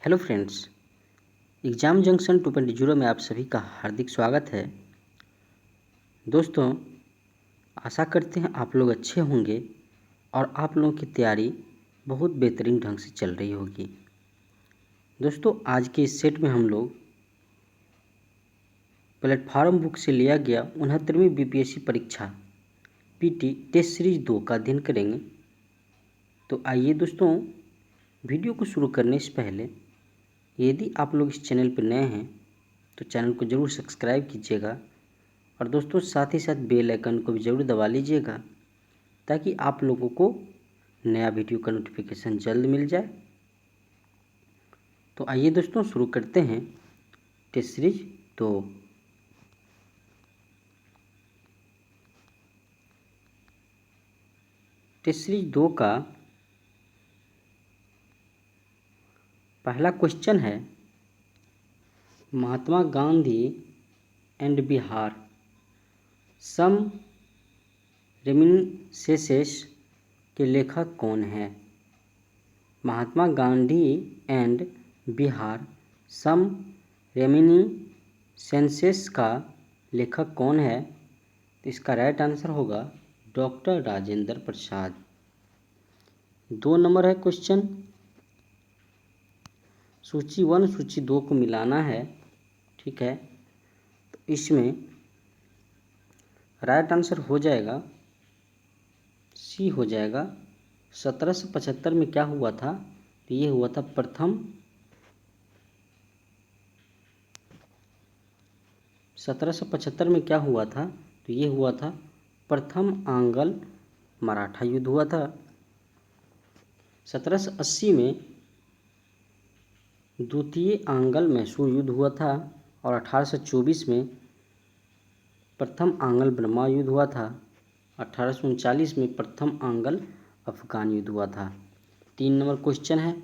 Hello friends, exam junction 2.0 में आप सभी का हार्दिक स्वागत है। दोस्तों, आशा करते हैं आप लोग अच्छे होंगे और आप लोगों की तैयारी बहुत बेहतरीन ढंग से चल रही होगी। दोस्तों, आज के इस सेट में हम लोग प्लेटफॉर्म बुक से लिया गया 69वीं बीपीएससी परीक्षा पीटी टेस्ट सीरीज 2 का अध्ययन करेंगे। तो आइए दोस्तों, वीडियो को शुरू करने से पहले यदि आप लोग इस चैनल पर नए हैं तो चैनल को ज़रूर सब्सक्राइब कीजिएगा और दोस्तों साथ ही साथ बेल आइकन को भी ज़रूर दबा लीजिएगा ताकि आप लोगों को नया वीडियो का नोटिफिकेशन जल्द मिल जाए। तो आइए दोस्तों शुरू करते हैं टेस्ट सीरीज 2। टेस्ट सीरीज 2 का पहला क्वेश्चन है, Mahatma Gandhi and Bihar some reminiscences के लेखक कौन है? Mahatma Gandhi and Bihar some reminiscences का लेखक कौन है? तो इसका राइट आंसर होगा डॉक्टर राजेंद्र प्रसाद। 2 नंबर है क्वेश्चन, सूची 1 सूची 2 को मिलाना है, ठीक है। तो इसमें राइट आंसर हो जाएगा सी हो जाएगा। 1775 में क्या हुआ था? तो ये हुआ था प्रथम 1775 में क्या हुआ था? तो ये हुआ था प्रथम आंग्ल मराठा युद्ध हुआ था। 1780 में द्वितीय आंग्ल मैसूर युद्ध हुआ था और 1824 में प्रथम आंग्ल बर्मा युद्ध हुआ था। 1839 में प्रथम आंग्ल अफगान युद्ध हुआ था। 3 नंबर क्वेश्चन है,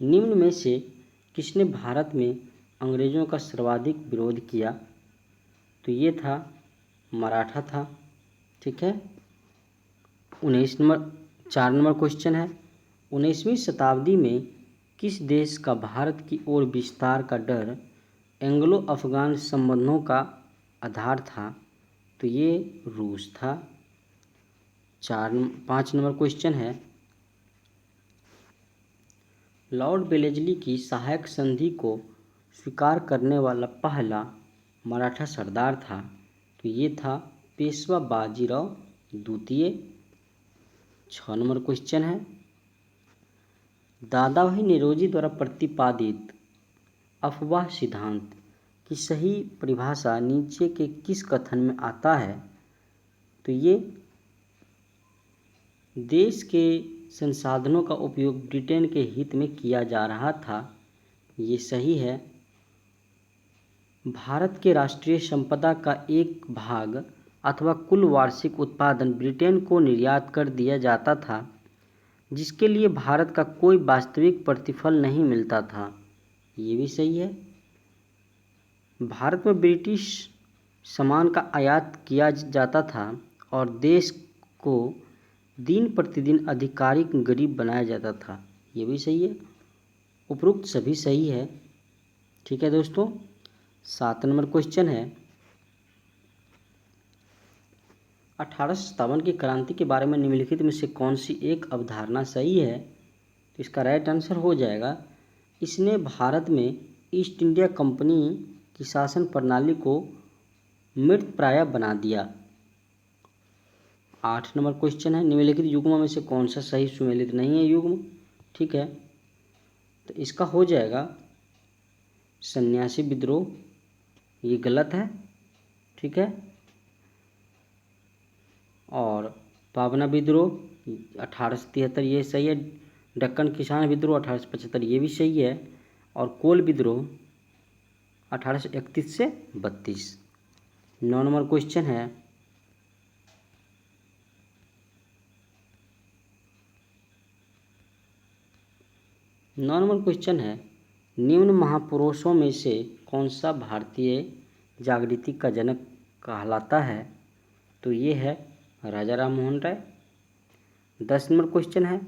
निम्न में से किसने भारत में अंग्रेजों का सर्वाधिक विरोध किया? तो ये था मराठा था, ठीक है। 4 नंबर क्वेश्चन है, 19वीं शताब्दी में किस देश का भारत की ओर विस्तार का डर एंग्लो अफगान संबंधों का आधार था? तो ये रूस था। 5 नंबर क्वेश्चन है, लॉर्ड वेलेस्ली की सहायक संधि को स्वीकार करने वाला पहला मराठा सरदार था? तो ये था पेशवा बाजीराव द्वितीय। 6 नंबर क्वेश्चन है, दादाभाई नौरोजी द्वारा प्रतिपादित अफवाह सिद्धांत की सही परिभाषा नीचे के किस कथन में आता है? तो ये देश के संसाधनों का उपयोग ब्रिटेन के हित में किया जा रहा था, ये सही है। भारत के राष्ट्रीय संपदा का एक भाग अथवा कुल वार्षिक उत्पादन ब्रिटेन को निर्यात कर दिया जाता था, जिसके लिए भारत का कोई वास्तविक प्रतिफल नहीं मिलता था, ये भी सही है। भारत में ब्रिटिश सामान का आयात किया जाता था और देश को दिन प्रतिदिन आधिकारिक गरीब बनाया जाता था, ये भी सही है। उपरोक्त सभी सही है, ठीक है दोस्तों। 7 नंबर क्वेश्चन है, 1857 की क्रांति के बारे में निम्नलिखित में से कौन सी एक अवधारणा सही है? तो इसका राइट आंसर हो जाएगा, इसने भारत में ईस्ट इंडिया कंपनी की शासन प्रणाली को मृतप्राय बना दिया। 8 नंबर क्वेश्चन है, निम्नलिखित युग्मों में से कौन सा सही सुमेलित नहीं है युग्म? ठीक है, तो इसका हो जाएगा सन्यासी विद्रोह, ये गलत है, ठीक है। और पावना विद्रोह 1873 ये सही है। दक्कन किसान विद्रोह 1875 ये भी सही है। और कोल विद्रोह 1831 से 32। 9 नंबर क्वेश्चन है, निम्न महापुरुषों में से कौन सा भारतीय जागृति का जनक कहलाता है? तो ये है राजा राम मोहन राय। 10 नंबर क्वेश्चन है,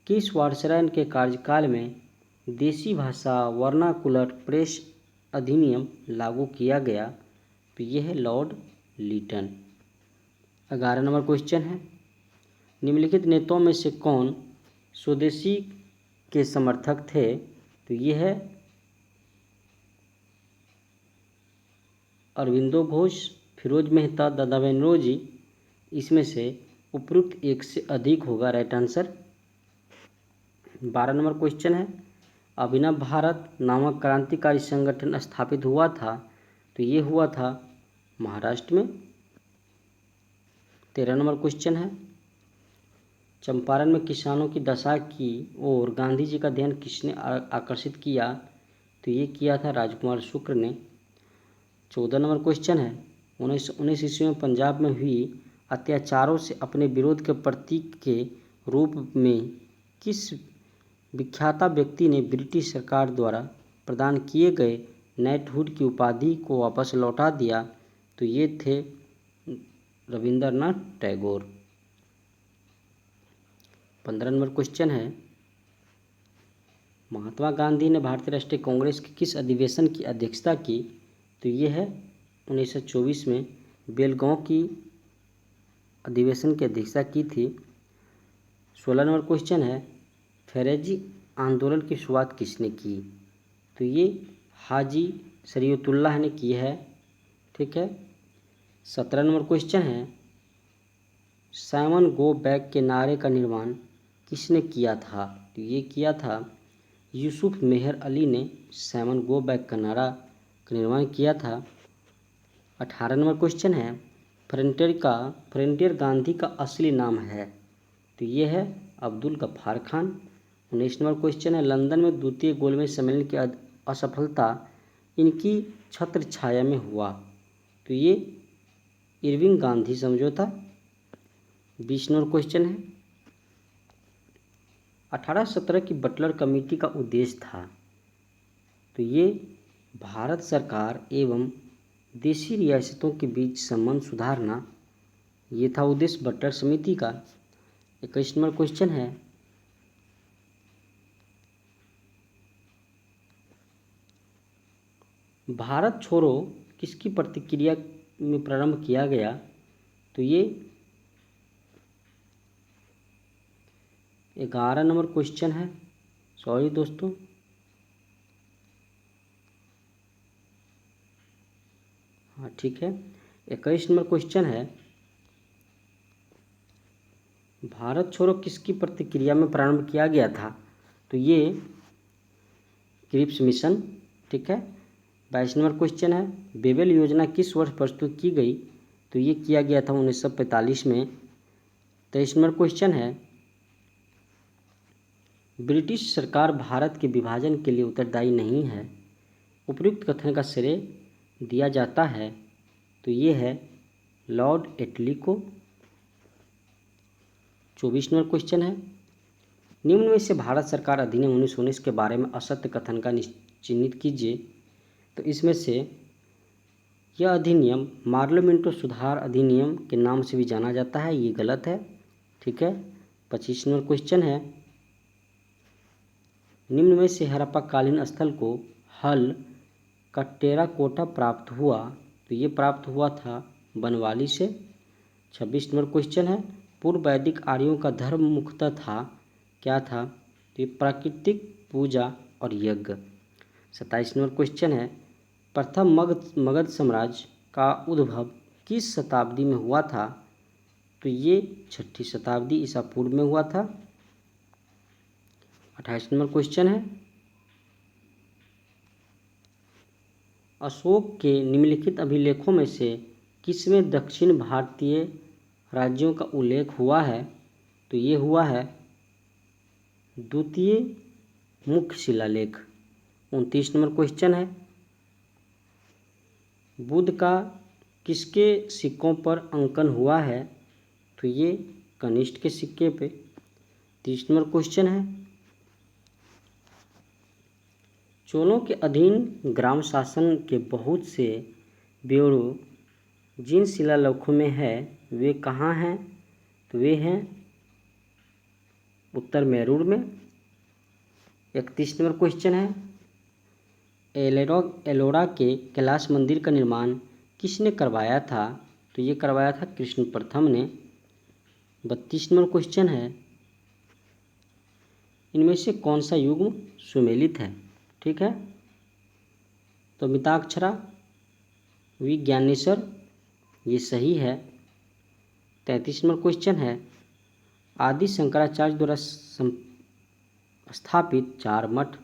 किस वायसराय के कार्यकाल में देसी भाषा वर्नाकुलर प्रेस अधिनियम लागू किया गया? तो यह है लॉर्ड लीटन। 11 नंबर क्वेश्चन है, निम्नलिखित नेताओं में से कौन स्वदेशी के समर्थक थे? तो ये है अरविंदो घोष, फिरोज मेहता, दादा बेनर्जी। इसमें से उपयुक्त एक से अधिक होगा राइट आंसर। 12 नंबर क्वेश्चन है, अभिनव भारत नामक क्रांतिकारी संगठन स्थापित हुआ था? तो ये हुआ था महाराष्ट्र में। 13 नंबर क्वेश्चन है, चंपारण में किसानों की दशा की ओर गांधी जी का ध्यान किसने आकर्षित किया? तो ये किया था राजकुमार शुक्ल ने। 14 नंबर क्वेश्चन है, 1919 ईस्वी में पंजाब में हुई अत्याचारों से अपने विरोध के प्रतीक के रूप में किस विख्याता व्यक्ति ने ब्रिटिश सरकार द्वारा प्रदान किए गए नाइटहुड की उपाधि को वापस लौटा दिया? तो ये थे रविंद्रनाथ टैगोर। 15 नंबर क्वेश्चन है, महात्मा गांधी ने भारतीय राष्ट्रीय कांग्रेस के किस अधिवेशन की अध्यक्षता की? तो ये है 1924 में बेलगांव की अधिवेशन की अध्यक्षता की थी। 16 नंबर क्वेश्चन है, फैरेजी आंदोलन की शुरुआत किसने की? तो ये हाजी शरीयतुल्लाह ने की है। ठीक है। 17 नंबर क्वेश्चन है, साइमन गो बैक के नारे का निर्माण किसने किया था? तो ये किया था यूसुफ मेहर अली ने साइमन गो बैक का नारा का निर्माण किया था। 18 नंबर क्वेश्चन है, फ्रंटियर गांधी का असली नाम है? तो ये है अब्दुल गफ्फार खान। 19 नंबर क्वेश्चन है, लंदन में द्वितीय गोलमेज सम्मेलन की असफलता इनकी छत्र छाया में हुआ? तो ये इरविंग गांधी समझौता। 20 नंबर क्वेश्चन है, 1817 की बटलर कमेटी का उद्देश्य था? तो ये भारत सरकार एवं देशी रियासतों के बीच संबंध सुधारना, ये था उद्देश्य बटलर समिति का। 21 नंबर क्वेश्चन है, भारत छोड़ो किसकी प्रतिक्रिया में प्रारंभ किया गया? तो ये 11 नंबर क्वेश्चन है। सॉरी दोस्तों, हाँ ठीक है। 21 नंबर क्वेश्चन है, भारत छोड़ो किसकी प्रतिक्रिया में प्रारंभ किया गया था? तो ये क्रिप्स मिशन। ठीक है। 22 नंबर क्वेश्चन है, बेबल योजना किस वर्ष प्रस्तुत की गई? तो ये किया गया था 1945 में। 23 नंबर क्वेश्चन है, ब्रिटिश सरकार भारत के विभाजन के लिए उत्तरदायी नहीं है, उपयुक्त कथन का श्रेय दिया जाता है? तो ये है लॉर्ड एटली को। 24 नंबर क्वेश्चन है, निम्न में से भारत सरकार अधिनियम 1919 के बारे में असत्य कथन का चिन्हित कीजिए। तो इसमें से यह अधिनियम पार्लियामेंटो सुधार अधिनियम के नाम से भी जाना जाता है, ये गलत है। ठीक है। 25 नंबर क्वेश्चन है, निम्न में से हड़प्पा कालीन स्थल को हल का टेराकोटा प्राप्त हुआ? तो ये प्राप्त हुआ था बनवाली से। 26 नंबर क्वेश्चन है, पूर्व वैदिक आर्यों का धर्म मुख्यतः था, क्या था? तो ये प्राकृतिक पूजा और यज्ञ। 27 नंबर क्वेश्चन है, प्रथम मगध साम्राज्य का उद्भव किस शताब्दी में हुआ था? तो ये 6ठी शताब्दी ईसा पूर्व में हुआ था। 28 नंबर क्वेश्चन है, अशोक के निम्नलिखित अभिलेखों में से किसमें दक्षिण भारतीय राज्यों का उल्लेख हुआ है? तो ये हुआ है द्वितीय मुख्य शिलालेख। 29 नंबर क्वेश्चन है, बुद्ध का किसके सिक्कों पर अंकन हुआ है? तो ये कनिष्ठ के सिक्के पे। 30 नंबर क्वेश्चन है, चोलों के अधीन ग्राम शासन के बहुत से ब्यूरो जिन शिलालेखों में है वे कहाँ हैं? तो वे हैं उत्तर मैरूर में। 31 नंबर क्वेश्चन है, एलोरा के कैलाश मंदिर का निर्माण किसने करवाया था? तो ये करवाया था कृष्ण प्रथम ने। 32 नंबर क्वेश्चन है, इनमें से कौन सा युग्म सुमेलित है? ठीक है, तो मिताक्षरा, विज्ञानेश्वर, ये सही है। 33 नंबर क्वेश्चन है, आदि शंकराचार्य द्वारा स्थापित चार मठ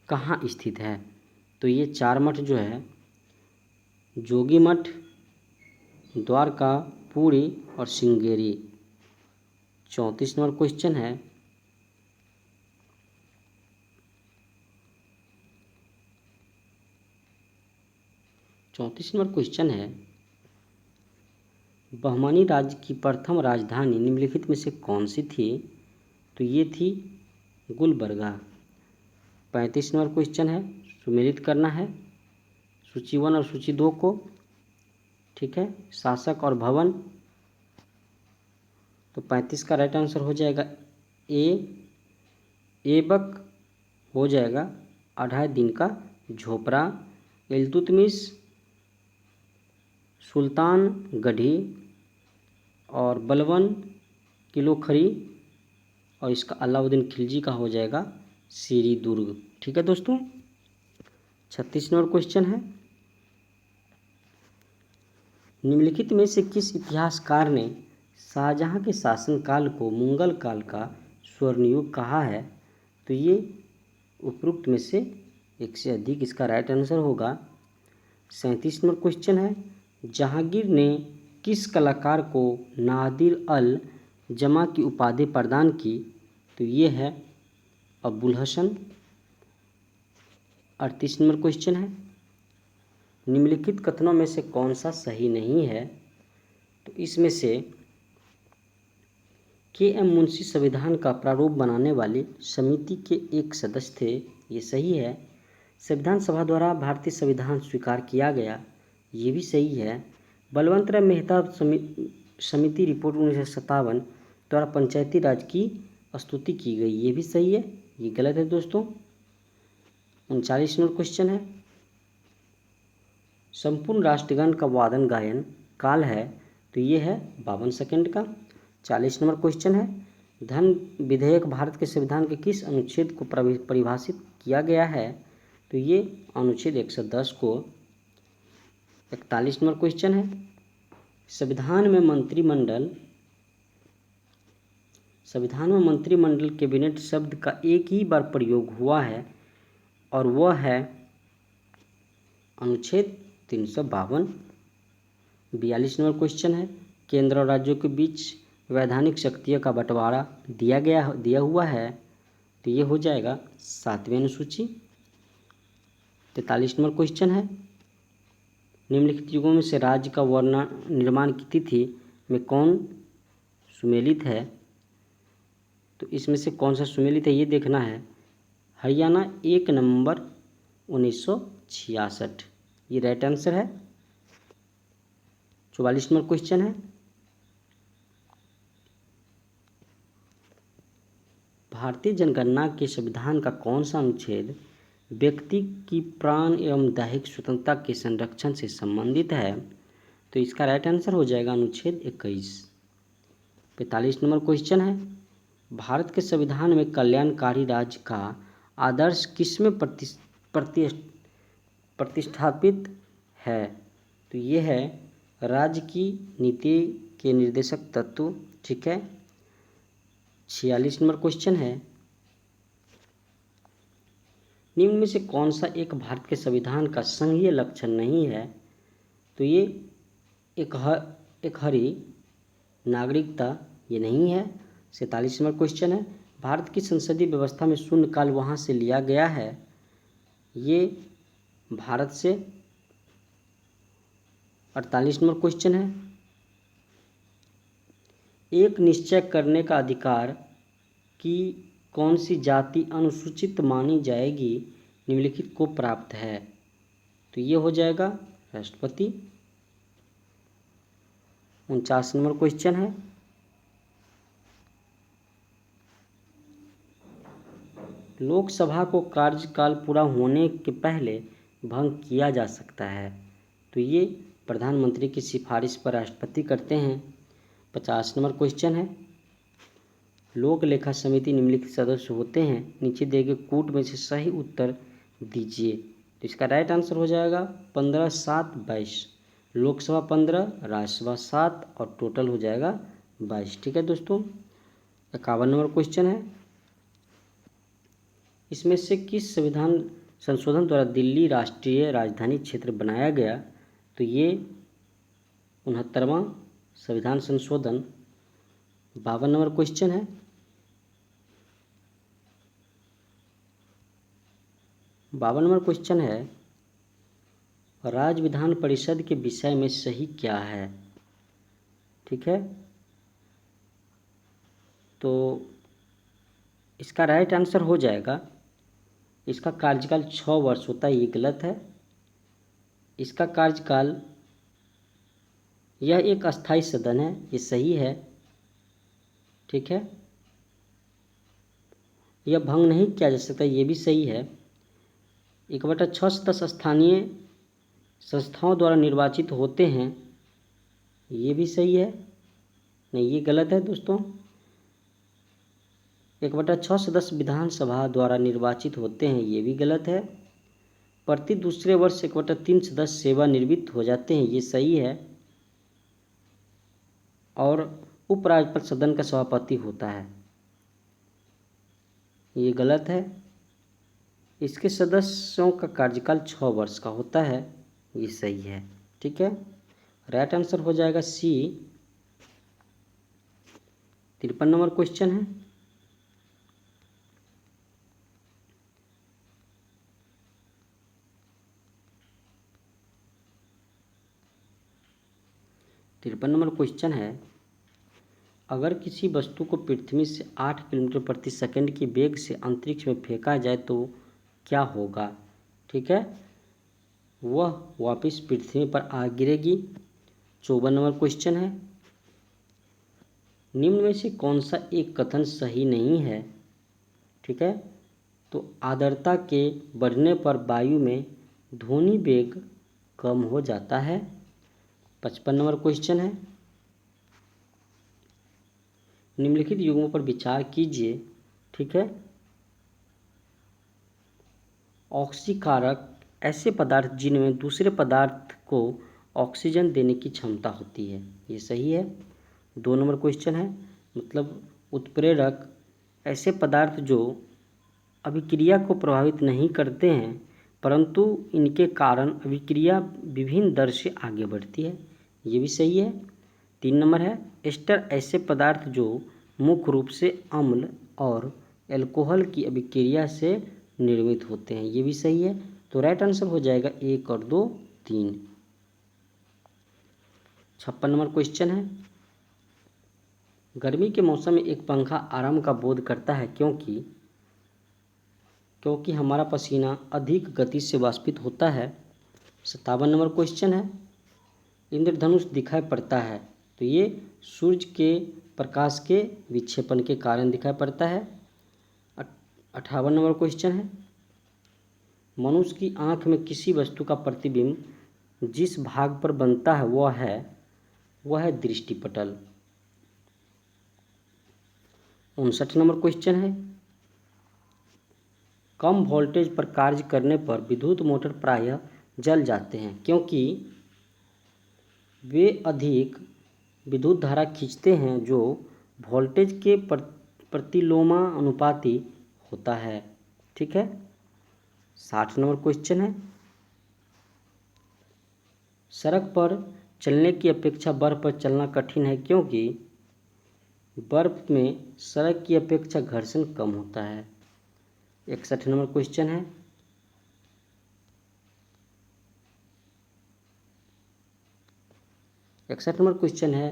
कहाँ स्थित है? तो ये चार मठ जो है, जोगी मठ, द्वारका, पुरी और श्रृंगेरी। 34 नंबर क्वेश्चन है, 34 नंबर क्वेश्चन है, बहमनी राज्य की प्रथम राजधानी निम्नलिखित में से कौन सी थी? तो ये थी गुलबर्गा। 35 नंबर क्वेश्चन है, सुमेलित करना है सूची 1 और सूची 2 को। ठीक है, शासक और भवन। तो 35 का राइट आंसर हो जाएगा ऐबक हो जाएगा 2.5 दिन का झोपड़ा। इल्तुतमिश, सुल्तान गढ़ी और बलबन किलोखरी, और इसका अलाउद्दीन खिलजी का हो जाएगा सीरी दुर्ग। ठीक है दोस्तों। 36 नंबर क्वेश्चन है, निम्नलिखित में से किस इतिहासकार ने शाहजहां के शासनकाल को मुगल काल का स्वर्णयुग कहा है? तो ये उपरोक्त में से एक से अधिक, इसका राइट आंसर होगा। 37 नंबर क्वेश्चन है, जहांगीर ने किस कलाकार को नादिर अल जमा की उपाधि प्रदान की? तो ये है अब्बुल हसन। 38 नंबर क्वेश्चन है, निम्नलिखित कथनों में से कौन सा सही नहीं है? तो इसमें से के.एम. मुंशी संविधान का प्रारूप बनाने वाली समिति के एक सदस्य थे, ये सही है। संविधान सभा द्वारा भारतीय संविधान स्वीकार किया गया, ये भी सही है। बलवंत राय मेहता समिति रिपोर्ट 1957 द्वारा पंचायती राज की स्तुति की गई, ये भी सही है। ये गलत है दोस्तों। 39 नंबर क्वेश्चन है, संपूर्ण राष्ट्रगान का वादन गायन काल है? तो ये है 52 सेकंड का। 40 नंबर क्वेश्चन है, धन विधेयक भारत के संविधान के किस अनुच्छेद को परिभाषित किया गया है? तो ये अनुच्छेद 110 को। 41 नंबर क्वेश्चन है, संविधान में मंत्रिमंडल कैबिनेट शब्द का एक ही बार प्रयोग हुआ है, और वह है अनुच्छेद 352। 42 नंबर क्वेश्चन है, केंद्र और राज्यों के बीच वैधानिक शक्तियों का बंटवारा दिया हुआ है? तो ये हो जाएगा 7वीं अनुसूची। 43 नंबर क्वेश्चन है, निम्नलिखित युगों में से राज्य का निर्माण की तिथि में कौन सुमेलित है? तो इसमें से कौन सा सुमेलित है ये देखना है। हरियाणा 1 नवंबर 1966, ये राइट आंसर है। 44 नंबर क्वेश्चन है, भारतीय जनगणना के संविधान का कौन सा अनुच्छेद व्यक्ति की प्राण एवं दैहिक स्वतंत्रता के संरक्षण से संबंधित है? तो इसका राइट आंसर हो जाएगा अनुच्छेद 21। 45 नंबर क्वेश्चन है, भारत के संविधान में कल्याणकारी राज्य का आदर्श किसमें प्रतिष्ठापित है? तो ये है राज्य की नीति के निर्देशक तत्व। ठीक है। 46 नंबर क्वेश्चन है, निम्न में से कौन सा एक भारत के संविधान का संघीय लक्षण नहीं है? तो ये एक हरी नागरिकता, ये नहीं है। 47 नंबर क्वेश्चन है, भारत की संसदीय व्यवस्था में शून्यकाल वहाँ से लिया गया है, ये भारत से। 48 नंबर क्वेश्चन है, एक निश्चय करने का अधिकार की कौन सी जाति अनुसूचित मानी जाएगी निम्नलिखित को प्राप्त है? तो ये हो जाएगा राष्ट्रपति। 49 नंबर क्वेश्चन है, लोकसभा को कार्यकाल पूरा होने के पहले भंग किया जा सकता है। तो ये प्रधानमंत्री की सिफारिश पर राष्ट्रपति करते हैं। 50 नंबर क्वेश्चन है, लोक लेखा समिति निम्नलिखित सदस्य होते हैं, नीचे दिए गए कूट में से सही उत्तर दीजिए। तो इसका राइट आंसर हो जाएगा 15, 7, 22। लोकसभा 15, राज्यसभा 7 और टोटल हो जाएगा 22। ठीक है दोस्तों। 51 नंबर क्वेश्चन है, इसमें से किस संविधान संशोधन द्वारा दिल्ली राष्ट्रीय राजधानी क्षेत्र बनाया गया? तो ये 69वां संविधान संशोधन। 52 नंबर क्वेश्चन है, 52 नंबर क्वेश्चन है, राज्य विधान परिषद के विषय में सही क्या है? ठीक है, तो इसका राइट आंसर हो जाएगा, इसका कार्यकाल 6 वर्ष होता है, ये गलत है। इसका कार्यकाल, यह एक अस्थायी सदन है, ये सही है। ठीक है, यह भंग नहीं किया जा सकता, ये भी सही है। 1/6 सदस्य स्थानीय संस्थाओं द्वारा निर्वाचित होते हैं, ये भी सही है। नहीं, ये गलत है दोस्तों। 1/6 सदस्य विधानसभा द्वारा निर्वाचित होते हैं, ये भी गलत है। प्रति दूसरे वर्ष 1/3 सदस्य सेवानिवृत्त हो जाते हैं, ये सही है। और उपराज्यपाल सदन का सभापति होता है, ये गलत है। इसके सदस्यों का कार्यकाल 6 वर्ष का होता है, ये सही है। ठीक है, राइट आंसर हो जाएगा सी। 53 नंबर क्वेश्चन है, अगर किसी वस्तु को पृथ्वी से 8 किलोमीटर प्रति सेकंड की वेग से अंतरिक्ष में फेंका जाए तो क्या होगा? ठीक है, वह वापस पृथ्वी पर आ गिरेगी। 54 नंबर क्वेश्चन है, निम्न में से कौन सा एक कथन सही नहीं है? ठीक है, तो आर्द्रता के बढ़ने पर वायु में ध्वनि वेग कम हो जाता है। 55 नंबर क्वेश्चन है, निम्नलिखित युग्मों पर विचार कीजिए। ठीक है, ऑक्सीकारक ऐसे पदार्थ जिनमें दूसरे पदार्थ को ऑक्सीजन देने की क्षमता होती है, ये सही है। 2 नंबर क्वेश्चन है, मतलब उत्प्रेरक ऐसे पदार्थ जो अभिक्रिया को प्रभावित नहीं करते हैं परंतु इनके कारण अभिक्रिया विभिन्न दर से आगे बढ़ती है, ये भी सही है। 3 नंबर है, एस्टर ऐसे पदार्थ जो मुख्य रूप से अम्ल और एल्कोहल की अभिक्रिया से निर्मित होते हैं, ये भी सही है। तो राइट आंसर हो जाएगा 1 और 2, 3। 56 नंबर क्वेश्चन है, गर्मी के मौसम में एक पंखा आराम का बोध करता है क्योंकि हमारा पसीना अधिक गति से वाष्पित होता है। 57 नंबर क्वेश्चन है, इंद्रधनुष दिखाई पड़ता है, तो ये सूर्य के प्रकाश के विक्षेपण के कारण दिखाई पड़ता है। 58 नंबर क्वेश्चन है, मनुष्य की आंख में किसी वस्तु का प्रतिबिंब जिस भाग पर बनता है वह है दृष्टिपटल। 59 नंबर क्वेश्चन है, कम वोल्टेज पर कार्य करने पर विद्युत मोटर प्रायः जल जाते हैं क्योंकि वे अधिक विद्युत धारा खींचते हैं जो वोल्टेज के प्रतिलोमानुपाती होता है। ठीक है। 60 नंबर क्वेश्चन है, सड़क पर चलने की अपेक्षा बर्फ पर चलना कठिन है क्योंकि बर्फ में सड़क की अपेक्षा घर्षण कम होता है। 61 नंबर क्वेश्चन है,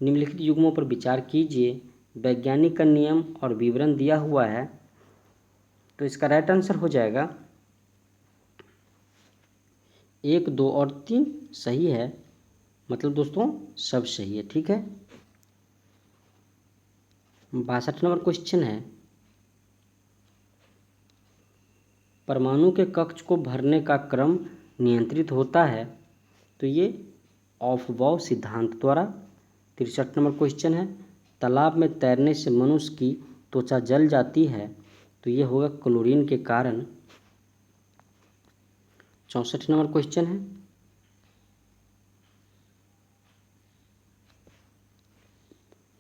निम्नलिखित युग्मों पर विचार कीजिए। वैज्ञानिक का नियम और विवरण दिया हुआ है, तो इसका राइट आंसर हो जाएगा 1, 2 और 3 सही है। मतलब दोस्तों सब सही है। ठीक है। 62 नंबर क्वेश्चन है, परमाणु के कक्ष को भरने का क्रम नियंत्रित होता है, तो ये ऑफ-बॉव सिद्धांत द्वारा। 63 नंबर क्वेश्चन है, तालाब में तैरने से मनुष्य की त्वचा जल जाती है, तो ये होगा क्लोरीन के कारण। 64 नंबर क्वेश्चन है,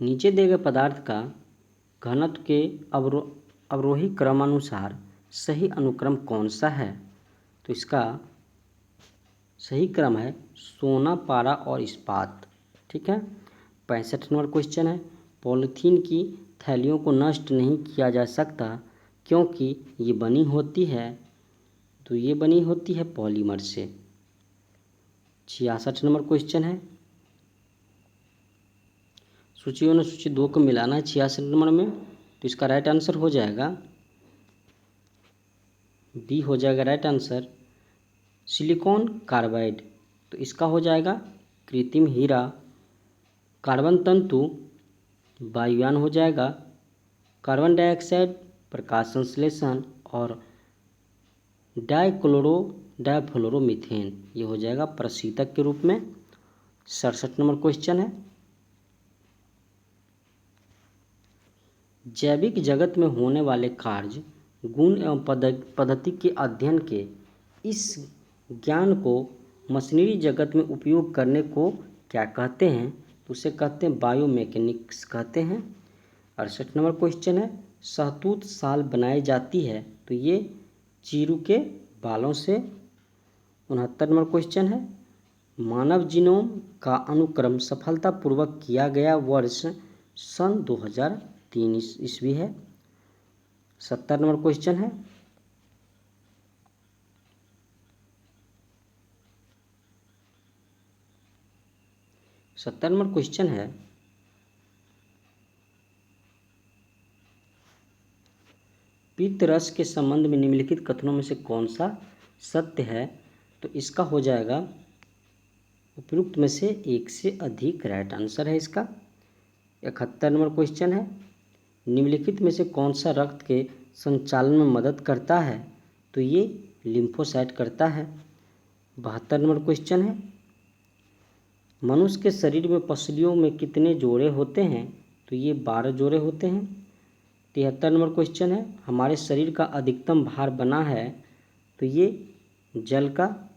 नीचे दिए गए पदार्थ का घनत्व के अवरोही क्रमानुसार सही अनुक्रम कौन सा है? तो इसका सही क्रम है सोना, पारा और इस्पात। ठीक है। 65 नंबर क्वेश्चन है, पॉलीथीन की थैलियों को नष्ट नहीं किया जा सकता क्योंकि ये बनी होती है, तो ये बनी होती है पॉलीमर से। 66 नंबर क्वेश्चन है, सूची 1 और सूची 2 को मिलाना है 66 नंबर में, तो इसका राइट आंसर हो जाएगा बी, हो जाएगा राइट आंसर सिलिकॉन कार्बाइड। तो इसका हो जाएगा कृत्रिम हीरा। कार्बन तंतु वायुयान हो जाएगा, कार्बन डाइऑक्साइड प्रकाश संश्लेषण और डाइफ्लोरोमीथेन ये हो जाएगा प्रशीतक के रूप में। 67 नंबर क्वेश्चन है, जैविक जगत में होने वाले कार्य, गुण एवं पद्धति के अध्ययन के इस ज्ञान को मशीनरी जगत में उपयोग करने को क्या कहते हैं? तो उसे कहते हैं बायोमैकेनिक्स कहते हैं। 68 नंबर क्वेश्चन है, शहतूत शाल बनाई जाती है, तो ये चीरू के बालों से। 69 नंबर क्वेश्चन है, मानव जीनोम का अनुक्रम सफलतापूर्वक किया गया वर्ष सन 2003 ईस्वी है। 70 नंबर क्वेश्चन है, पित्त रस के संबंध में निम्नलिखित कथनों में से कौन सा सत्य है? तो इसका हो जाएगा उपयुक्त में से एक से अधिक राइट आंसर है इसका। 71 नंबर क्वेश्चन है, निम्नलिखित में से कौन सा रक्त के संचालन में मदद करता है? तो ये लिम्फोसाइट करता है। 72 नंबर क्वेश्चन है, मनुष्य के शरीर में पसलियों में कितने जोड़े होते हैं? तो ये 12 जोड़े होते हैं। 73 नंबर क्वेश्चन है, हमारे शरीर का अधिकतम भार बना है, तो ये जल का।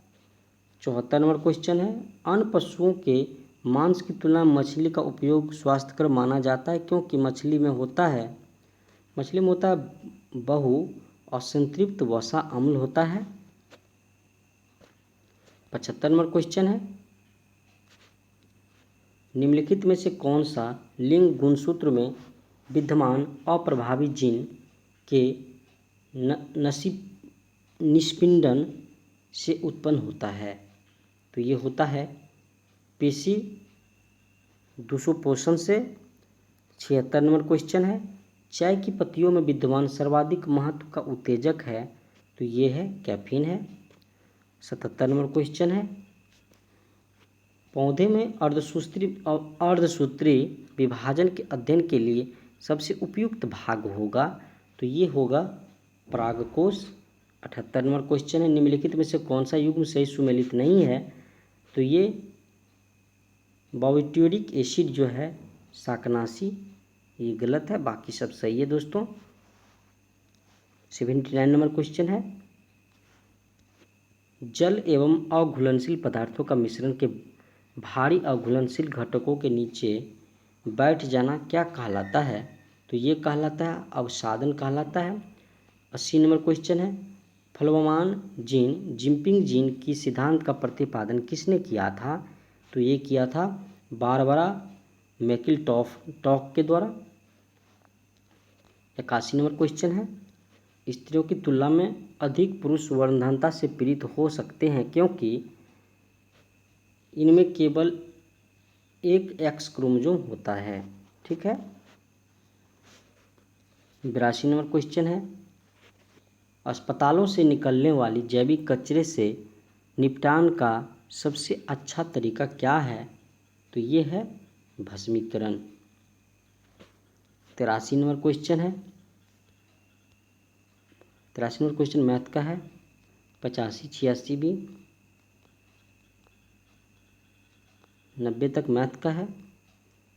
74 नंबर क्वेश्चन है, अन्य पशुओं के मांस की तुलना में मछली का उपयोग स्वास्थ्यकर माना जाता है क्योंकि मछली में होता है बहु और संतृप्त वसा अम्ल होता है। 75 नंबर क्वेश्चन है, निम्नलिखित में से कौन सा लिंग गुणसूत्र में विद्यमान अप्रभावी जीन के निस्पिंडन से उत्पन्न होता है? तो ये होता है पेशी दुष्पोषण से। 76 नंबर क्वेश्चन है, चाय की पत्तियों में विद्यमान सर्वाधिक महत्व का उत्तेजक है, तो ये है कैफीन है। 77 नंबर क्वेश्चन है, पौधे में अर्धसूत्री विभाजन के अध्ययन के लिए सबसे उपयुक्त भाग होगा, तो ये होगा परागकोश। 78 नंबर क्वेश्चन है, निम्नलिखित में से कौन सा युग्म सही सुमेलित नहीं है? तो ये बार्बिट्यूरिक एसिड जो है शाकनाशी, ये गलत है, बाकी सब सही है दोस्तों। 79 नंबर क्वेश्चन है, जल एवं अघुलनशील पदार्थों का मिश्रण के भारी अघुलनशील घटकों के नीचे बैठ जाना क्या कहलाता है? तो ये कहलाता है अवसादन कहलाता है। 80 नंबर क्वेश्चन है, फ्लोमान जीन जिम्पिंग जीन की सिद्धांत का प्रतिपादन किसने किया था? तो ये किया था बारबरा मैकिलटॉक के द्वारा। 81 नंबर क्वेश्चन है, स्त्रियों की तुलना में अधिक पुरुष वर्णधानता से पीड़ित हो सकते हैं क्योंकि इनमें केवल एक एक्स क्रोमोसोम होता है। ठीक है। 82 नंबर क्वेश्चन है, अस्पतालों से निकलने वाली जैविक कचरे से निपटान का सबसे अच्छा तरीका क्या है? तो ये है भस्मीकरण। 83 नंबर क्वेश्चन है, 83 नंबर क्वेश्चन मैथ का है। 85 86 भी, 90 तक मैथ का है।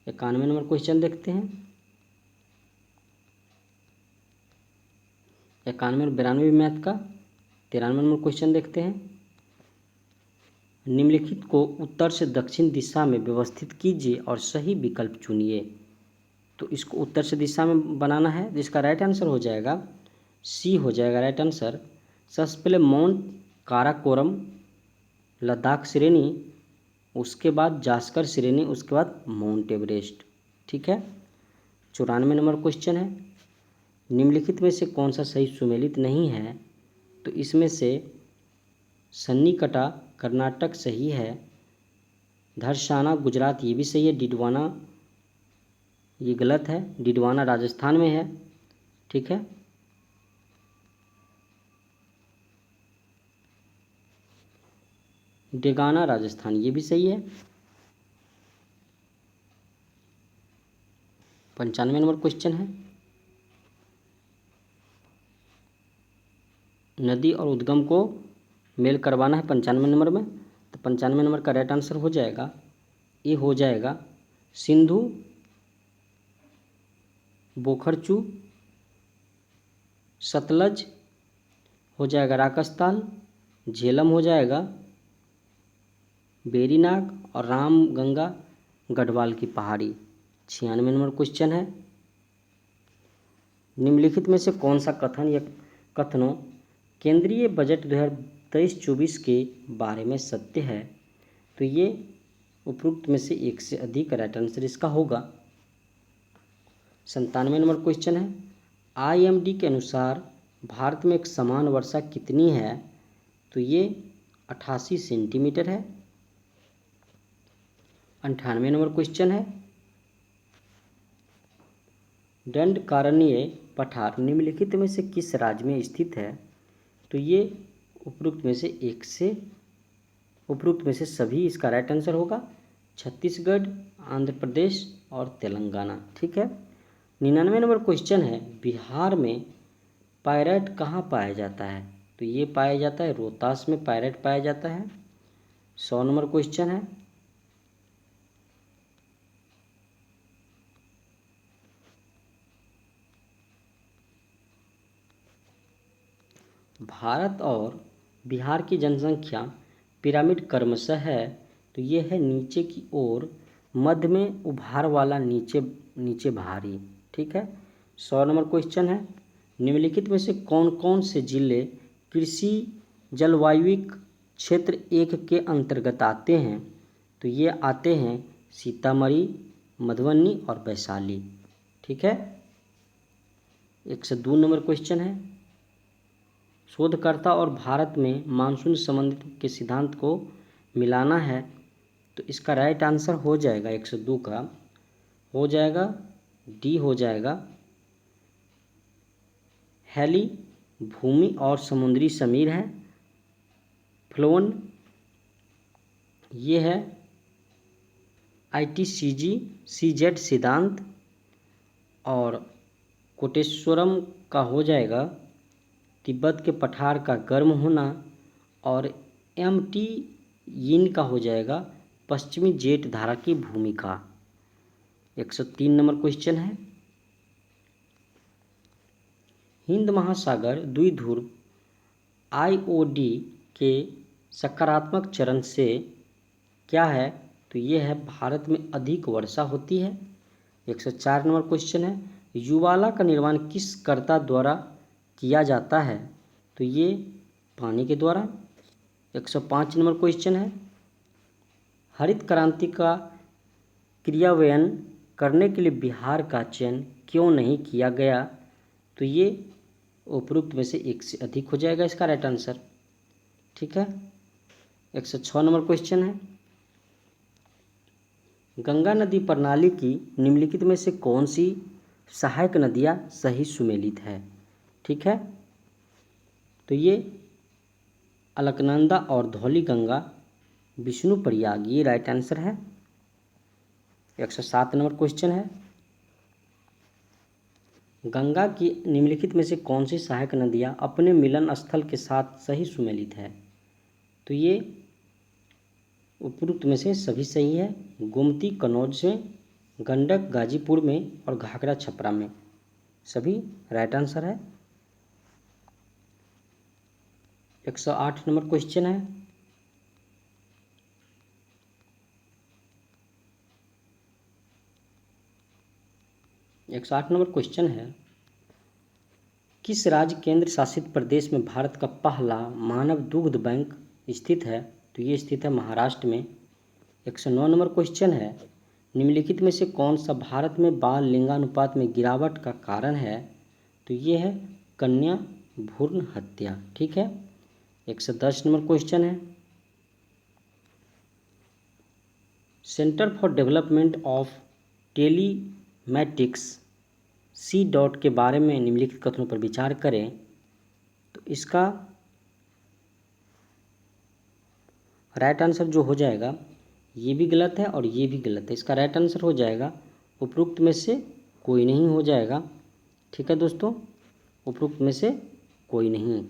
91 नंबर क्वेश्चन देखते हैं। 91 और 92 भी मैथ का। 93 नंबर क्वेश्चन देखते हैं। निम्नलिखित को उत्तर से दक्षिण दिशा में व्यवस्थित कीजिए और सही विकल्प चुनिए। तो इसको उत्तर से दिशा में बनाना है, जिसका राइट आंसर हो जाएगा सी हो जाएगा राइट आंसर। सबसे पहले माउंट काराकोरम लद्दाख श्रेणी, उसके बाद जास्कर श्रेणी, उसके बाद माउंट एवरेस्ट। ठीक है। 94 नंबर क्वेश्चन है। निम्नलिखित में से कौन सा सही सुमेलित नहीं है? तो इसमें से सन्निकटा कर्नाटक सही है, धरसाना गुजरात ये भी सही है, डिडवाना ये गलत है, डिडवाना राजस्थान में है। ठीक है। डेगाना राजस्थान ये भी सही है। 95 नंबर क्वेश्चन है। नदी और उद्गम को मेल करवाना है 95 नंबर में। तो 95 नंबर का राइट आंसर हो जाएगा, ये हो जाएगा सिंधु, बोखरचू, सतलज हो जाएगा, राकसताल, झेलम हो जाएगा, बेरीनाग और रामगंगा गढ़वाल की पहाड़ी। 96 नंबर क्वेश्चन है। निम्नलिखित में से कौन सा कथन या कथनों केंद्रीय बजट 2023-24 के बारे में सत्य है? तो ये उपरोक्त में से एक से अधिक राइट आंसर इसका होगा। 97 नंबर क्वेश्चन है। IMD के अनुसार भारत में एक समान वर्षा कितनी है? तो ये 88 सेंटीमीटर है। 98 नंबर क्वेश्चन है। दंडकारण्य पठार निम्नलिखित में से किस राज्य में स्थित है? तो ये उपरोक्त में से सभी इसका राइट आंसर होगा। छत्तीसगढ़, आंध्र प्रदेश और तेलंगाना। ठीक है। 99 नंबर क्वेश्चन है। बिहार में पायरेट कहाँ पाया जाता है? तो ये पाया जाता है रोहतास में पायरेट पाया जाता है। 100 नंबर क्वेश्चन है। भारत और बिहार की जनसंख्या पिरामिड क्रमशः है। तो ये है नीचे की ओर, मध्य में उभार वाला, नीचे नीचे भारी। ठीक है। 100 नंबर क्वेश्चन है। निम्नलिखित में से कौन कौन से जिले कृषि जलवायविक क्षेत्र 1 के अंतर्गत आते हैं? तो ये आते हैं सीतामढ़ी, मधुबनी और वैशाली। ठीक है। 102 नंबर क्वेश्चन है। शोधकर्ता और भारत में मानसून संबंधित के सिद्धांत को मिलाना है। तो इसका राइट आंसर हो जाएगा 102 का हो जाएगा डी हो जाएगा हेली भूमि और समुद्री समीर है। फ्लोन ये है ITCG CZ सिद्धांत। और कोटेश्वरम का हो जाएगा तिब्बत के पठार का गर्म होना। और MT यिन का हो जाएगा पश्चिमी जेट धारा की भूमिका। 103 नंबर क्वेश्चन है। हिंद महासागर द्विध्रुव IOD के सकारात्मक चरण से क्या है? तो ये है भारत में अधिक वर्षा होती है। 104 नंबर क्वेश्चन है। युवाला का निर्माण किस कर्ता द्वारा किया जाता है? तो ये पानी के द्वारा। 105 नंबर क्वेश्चन है। हरित क्रांति का क्रियान्वयन करने के लिए बिहार का चयन क्यों नहीं किया गया? तो ये उपरोक्त में से एक से अधिक हो जाएगा इसका राइट आंसर। ठीक है। 106 नंबर क्वेश्चन है। गंगा नदी प्रणाली की निम्नलिखित में से कौन सी सहायक नदियाँ सही सुमेलित है? ठीक है। तो ये अलकनंदा और धौली गंगा, विष्णुप्रयाग ये राइट आंसर है। 107 नंबर क्वेश्चन है। गंगा की निम्नलिखित में से कौन सी सहायक नदियाँ अपने मिलन स्थल के साथ सही सुमेलित है? तो ये उपरोक्त में से सभी सही है। गोमती कन्नौज में, गंडक गाजीपुर में और घाघरा छपरा में, सभी राइट आंसर है। 108 नंबर क्वेश्चन है। किस राज्य केंद्र शासित प्रदेश में भारत का पहला मानव दुग्ध बैंक स्थित है? तो ये स्थित है महाराष्ट्र में। 109 नंबर क्वेश्चन है। निम्नलिखित में से कौन सा भारत में बाल लिंगानुपात में गिरावट का कारण है? तो ये है कन्या भ्रूण हत्या। ठीक है। 110 नंबर क्वेश्चन है। Centre for development of telematics CDOT के बारे में निम्नलिखित कथनों पर विचार करें। तो इसका राइट आंसर जो हो जाएगा, ये भी गलत है और ये भी गलत है। इसका राइट आंसर हो जाएगा उपरोक्त में से कोई नहीं हो जाएगा। ठीक है दोस्तों, उपरोक्त में से कोई नहीं।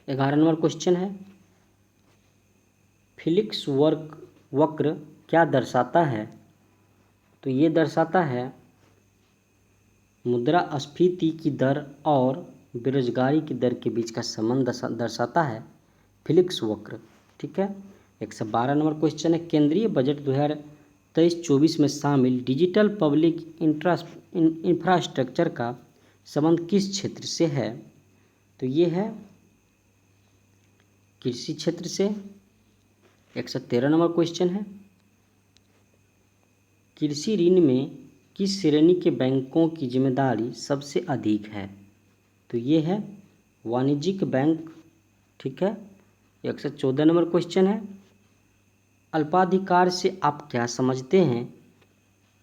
11 नंबर क्वेश्चन है। फिलिक्स वक्र क्या दर्शाता है? तो ये दर्शाता है मुद्रास्फीति की दर और बेरोजगारी की दर के बीच का संबंध दर्शाता है फिलिक्स वक्र। ठीक है। 112 नंबर क्वेश्चन है। केंद्रीय बजट 2023-24 में शामिल डिजिटल पब्लिक इंफ्रास्ट्रक्चर का संबंध किस क्षेत्र से है? तो ये है कृषि क्षेत्र से। 113 नंबर क्वेश्चन है। कृषि ऋण में किस श्रेणी के बैंकों की जिम्मेदारी सबसे अधिक है? तो ये है वाणिज्यिक बैंक। ठीक है। 114 नंबर क्वेश्चन है। अल्पाधिकार से आप क्या समझते हैं?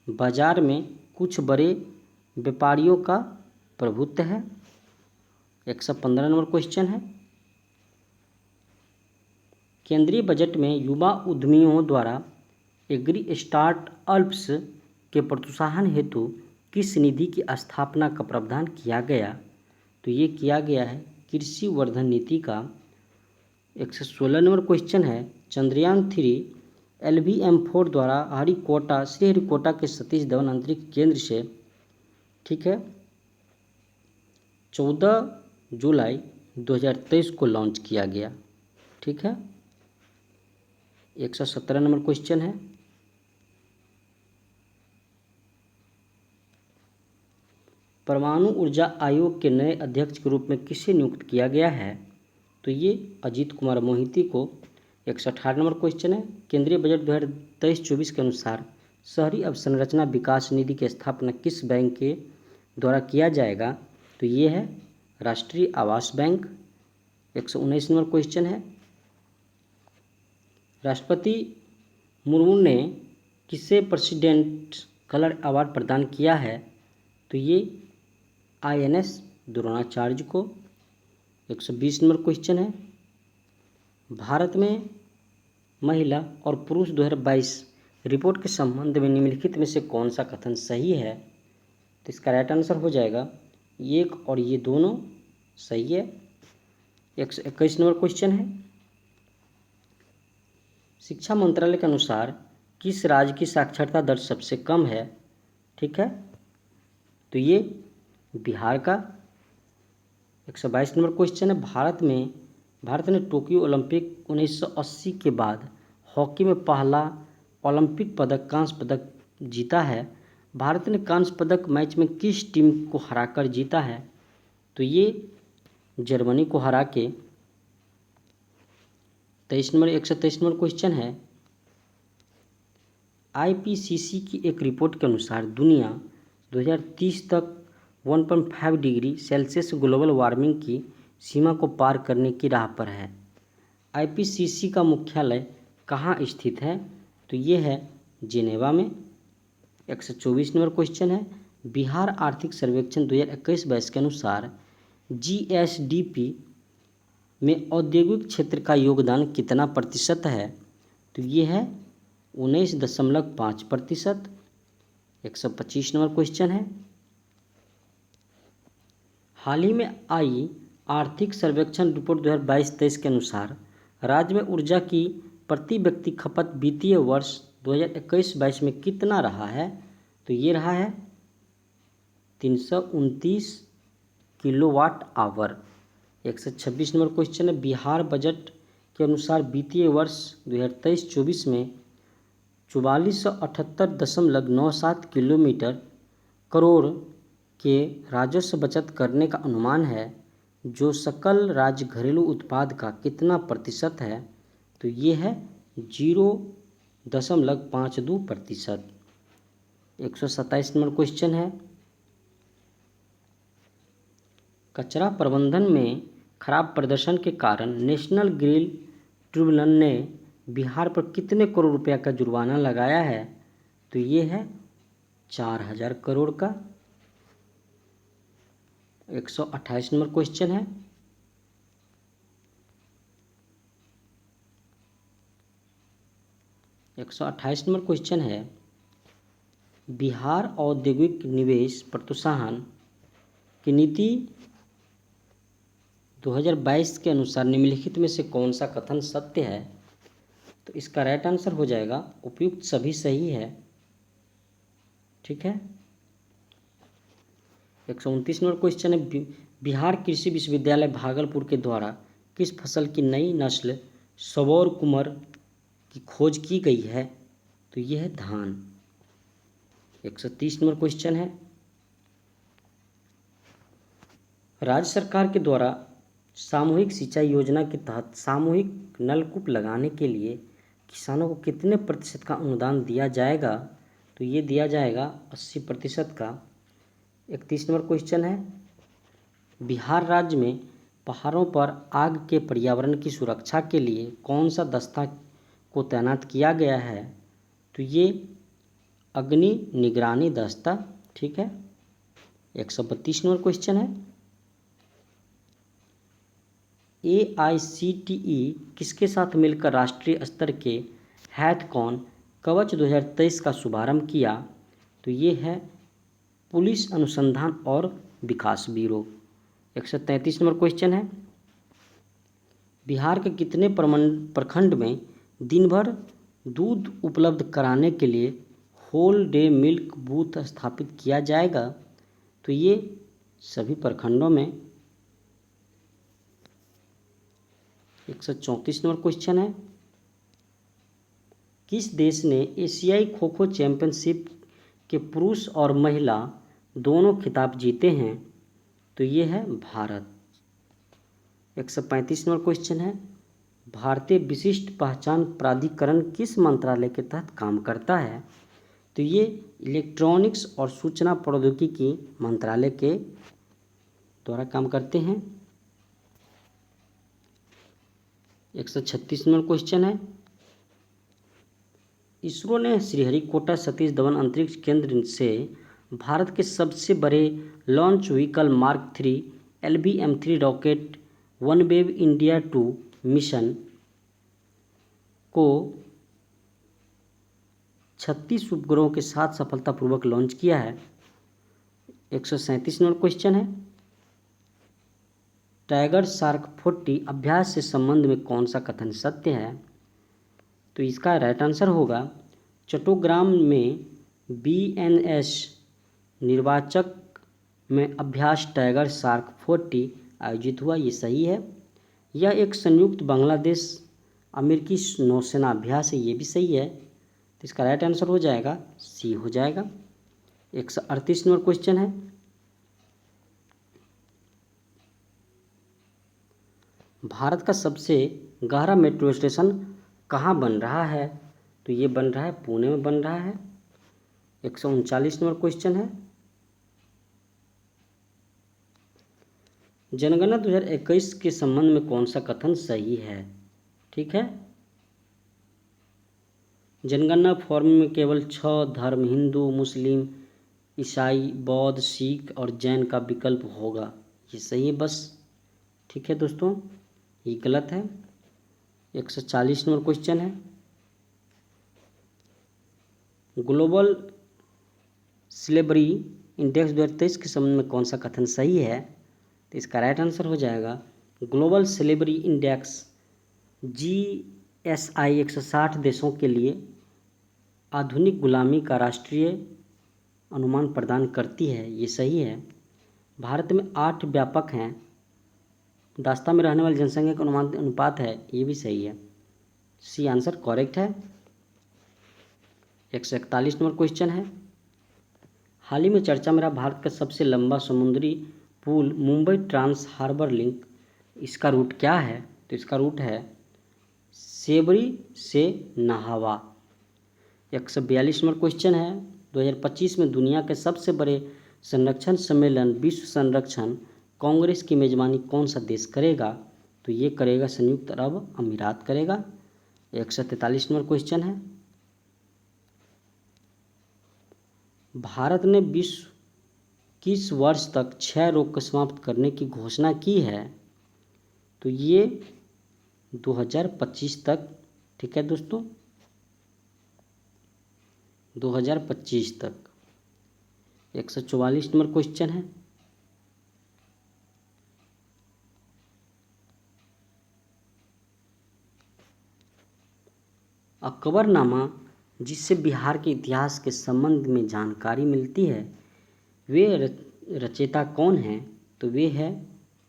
बाजार में कुछ बड़े व्यापारियों का प्रभुत्व है। 115 नंबर क्वेश्चन है। केंद्रीय बजट में युवा उद्यमियों द्वारा एग्री स्टार्टअप्स के प्रोत्साहन हेतु किस निधि की स्थापना का प्रावधान किया गया? तो ये किया गया है कृषि वर्धन नीति का। 116 नंबर क्वेश्चन है। चंद्रयान 3 LVM-4 द्वारा श्रीहरिकोटा के सतीश धवन अंतरिक्ष केंद्र से, ठीक है, 14 जुलाई 2023 को लॉन्च किया गया। ठीक है। 117 नंबर क्वेश्चन है। परमाणु ऊर्जा आयोग के नए अध्यक्ष के रूप में किसे नियुक्त किया गया है? तो ये अजीत कुमार मोहिती को। 118 नंबर क्वेश्चन है। केंद्रीय बजट 2023-24 के अनुसार शहरी अवसंरचना विकास निधि की स्थापना किस बैंक के द्वारा किया जाएगा? तो ये है राष्ट्रीय आवास बैंक। 119 नंबर क्वेश्चन है। राष्ट्रपति मुर्मू ने किसे प्रेसिडेंट कलर अवार्ड प्रदान किया है? तो ये INS द्रोणाचार्य को। 120 नंबर क्वेश्चन है। भारत में महिला और पुरुष 2022 रिपोर्ट के संबंध में निम्नलिखित में से कौन सा कथन सही है? तो इसका राइट आंसर हो जाएगा एक और ये दोनों सही है। 121 नंबर क्वेश्चन है। शिक्षा मंत्रालय के अनुसार किस राज्य की साक्षरता दर सबसे कम है? ठीक है, तो ये बिहार का। 122 नंबर क्वेश्चन है। भारत ने टोक्यो ओलंपिक 1980 के बाद हॉकी में पहला ओलंपिक पदक कांस्य पदक जीता है। भारत ने कांस्य पदक मैच में किस टीम को हराकर जीता है? तो ये जर्मनी को हरा के। 123 नंबर क्वेश्चन है। IPCC की एक रिपोर्ट के अनुसार दुनिया 2030 तक 1.5 डिग्री सेल्सियस ग्लोबल वार्मिंग की सीमा को पार करने की राह पर है। IPCC का मुख्यालय कहाँ स्थित है? तो ये है जिनेवा में। 124 नंबर क्वेश्चन है। बिहार आर्थिक सर्वेक्षण 2021-22 के अनुसार GSDP में औद्योगिक क्षेत्र का योगदान कितना प्रतिशत है? तो ये है 19.5%। 125 नंबर क्वेश्चन है। हाल ही में आई आर्थिक सर्वेक्षण रिपोर्ट 2022-23 के अनुसार राज्य में ऊर्जा की प्रति व्यक्ति खपत वित्तीय वर्ष 2021-22 में कितना रहा है? तो ये रहा है 329 किलोवाट आवर। 126 नंबर क्वेश्चन है, बिहार बजट के अनुसार वित्तीय वर्ष 2023-24 में 4478.97 किलोमीटर करोड़ के राजस्व बचत करने का अनुमान है, जो सकल राज्य घरेलू उत्पाद का कितना प्रतिशत है? तो ये है 0.52%। 127 नंबर क्वेश्चन है, कचरा प्रबंधन में खराब प्रदर्शन के कारण नेशनल ग्रिल ट्रिब्यूनल ने बिहार पर कितने करोड़ रुपया का जुर्माना लगाया है? तो ये है 4000 करोड़ का। 128 नंबर क्वेश्चन है, बिहार औद्योगिक निवेश प्रोत्साहन की नीति 2022 के अनुसार निम्नलिखित में से कौन सा कथन सत्य है? तो इसका राइट आंसर हो जाएगा उपयुक्त सभी सही है। ठीक है। 129 नंबर क्वेश्चन है, बिहार कृषि विश्वविद्यालय भागलपुर के द्वारा किस फसल की नई नस्ल सबौर कुमार की खोज की गई है? तो यह है धान। 130 नंबर क्वेश्चन है, राज्य सरकार के द्वारा सामूहिक सिंचाई योजना के तहत सामूहिक नलकूप लगाने के लिए किसानों को कितने प्रतिशत का अनुदान दिया जाएगा? तो ये दिया जाएगा 80% का। 31 नंबर क्वेश्चन है, बिहार राज्य में पहाड़ों पर आग के पर्यावरण की सुरक्षा के लिए कौन सा दस्ता को तैनात किया गया है? तो ये अग्नि निगरानी दस्ता। ठीक है। 132 नंबर क्वेश्चन है, AICTE किसके साथ मिलकर राष्ट्रीय स्तर के हैथकॉन कवच 2023 का शुभारंभ किया? तो ये है पुलिस अनुसंधान और विकास ब्यूरो। 133 नंबर क्वेश्चन है, बिहार के कितने प्रखंड में दिन भर दूध उपलब्ध कराने के लिए होल डे मिल्क बूथ स्थापित किया जाएगा? तो ये सभी प्रखंडों में। 134 नंबर क्वेश्चन है, किस देश ने एशियाई खो खो चैंपियनशिप के पुरुष और महिला दोनों खिताब जीते हैं? तो ये है भारत। 135 नंबर क्वेश्चन है, भारतीय विशिष्ट पहचान प्राधिकरण किस मंत्रालय के तहत काम करता है? तो ये इलेक्ट्रॉनिक्स और सूचना प्रौद्योगिकी मंत्रालय के द्वारा काम करते हैं। 136 नंबर क्वेश्चन है, इसरो ने श्रीहरिकोटा सतीश धवन अंतरिक्ष केंद्र से भारत के सबसे बड़े launch vehicle mark 3 LBM-3 rocket OneWeb India 2 mission को 36 उपग्रहों के साथ सफलतापूर्वक लॉन्च किया है। 137 नंबर क्वेश्चन है, टाइगर शार्क 40 अभ्यास से संबंध में कौन सा कथन सत्य है? तो इसका राइट आंसर होगा चट्टोग्राम में BNS निर्वाचक में अभ्यास टाइगर शार्क 40 आयोजित हुआ। ये सही है। यह एक संयुक्त बांग्लादेश अमेरिकी नौसेना अभ्यास है। ये भी सही है। तो इसका राइट आंसर हो जाएगा सी हो जाएगा। 138 नंबर क्वेश्चन है, भारत का सबसे गहरा मेट्रो स्टेशन कहाँ बन रहा है? तो ये बन रहा है पुणे में बन रहा है। 139 नंबर क्वेश्चन है, जनगणना 2021 के संबंध में कौन सा कथन सही है? ठीक है, जनगणना फॉर्म में केवल 6 धर्म हिंदू, मुस्लिम, ईसाई, बौद्ध, सिख और जैन का विकल्प होगा। ये सही है बस। ठीक है दोस्तों, ये गलत है। 140 नंबर क्वेश्चन है, ग्लोबल स्लेवरी इंडेक्स 2023 के संबंध में कौन सा कथन सही है? तो इसका राइट आंसर हो जाएगा ग्लोबल स्लेवरी इंडेक्स GSI 160 देशों के लिए आधुनिक गुलामी का राष्ट्रीय अनुमान प्रदान करती है। ये सही है। भारत में 8 व्यापक हैं दास्ता में रहने वाली जनसंख्या का अनुपात है। ये भी सही है। सी आंसर करेक्ट है। 141 नंबर क्वेश्चन है, हाल ही में चर्चा में रहा भारत का सबसे लंबा समुद्री पुल मुंबई ट्रांस हार्बर लिंक, इसका रूट क्या है? तो इसका रूट है सेबरी से नाहवा। 142 नंबर क्वेश्चन है, 2025 में दुनिया के सबसे बड़े संरक्षण सम्मेलन विश्व संरक्षण कांग्रेस की मेजबानी कौन सा देश करेगा? तो ये करेगा संयुक्त अरब अमीरात करेगा। 143 नंबर क्वेश्चन है, भारत ने विश्व किस वर्ष तक क्षय रोग को समाप्त करने की घोषणा की है? तो ये 2025 तक। ठीक है दोस्तों, 2025 तक। 144 नंबर क्वेश्चन है, अकबरनामा जिससे बिहार के इतिहास के संबंध में जानकारी मिलती है, वे रचयिता कौन हैं? तो वे है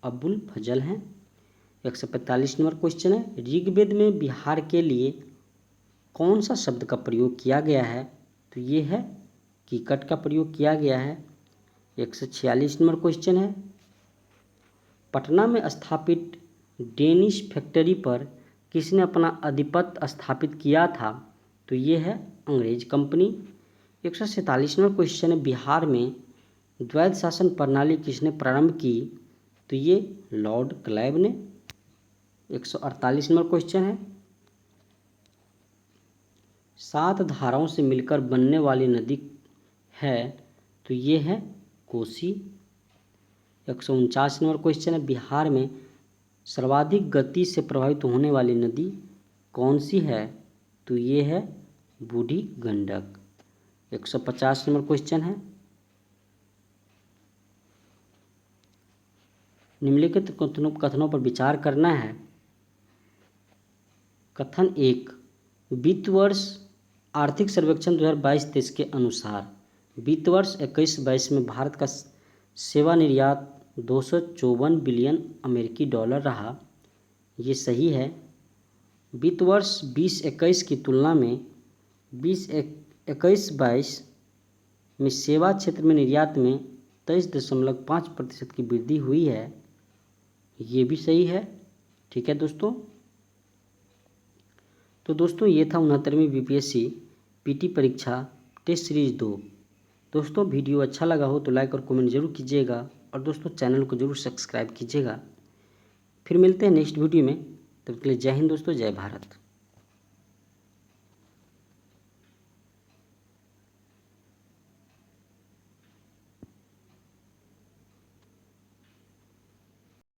अबुल फजल हैं। 145 नंबर क्वेश्चन है, ऋग्वेद में बिहार के लिए कौन सा शब्द का प्रयोग किया गया है? तो ये है कीकट का प्रयोग किया गया है। 146 नंबर क्वेश्चन है, पटना में स्थापित डेनिश फैक्ट्री पर किसने अपना आधिपत्य स्थापित किया था? तो ये है अंग्रेज कंपनी। 147 नंबर क्वेश्चन है, बिहार में द्वैध शासन प्रणाली किसने प्रारंभ की? तो ये लॉर्ड क्लाइव ने। 148 नंबर क्वेश्चन है, 7 धाराओं से मिलकर बनने वाली नदी है? तो ये है कोसी। 149 नंबर क्वेश्चन है, बिहार में सर्वाधिक गति से प्रभावित होने वाली नदी कौन सी है? तो ये है बूढ़ी गंडक। 150 नंबर क्वेश्चन है, निम्नलिखित कथनों पर विचार करना है। कथन 1, वित्त वर्ष आर्थिक सर्वेक्षण 2022-23 के अनुसार वित्त वर्ष 21-22 में भारत का सेवा निर्यात 254 बिलियन अमेरिकी डॉलर रहा। ये सही है। वित्त वर्ष 20-21 की तुलना में 20-21-22 में सेवा क्षेत्र में निर्यात में 23.5% की वृद्धि हुई है। ये भी सही है। ठीक है दोस्तों, तो दोस्तों ये था 69वीं BPSC PT परीक्षा टेस्ट सीरीज 2। दोस्तों वीडियो अच्छा लगा हो तो लाइक और कमेंट जरूर कीजिएगा और दोस्तों चैनल को जरूर सब्सक्राइब कीजिएगा। फिर मिलते हैं नेक्स्ट वीडियो में, तब तक के लिए जय हिंद दोस्तों, जय भारत।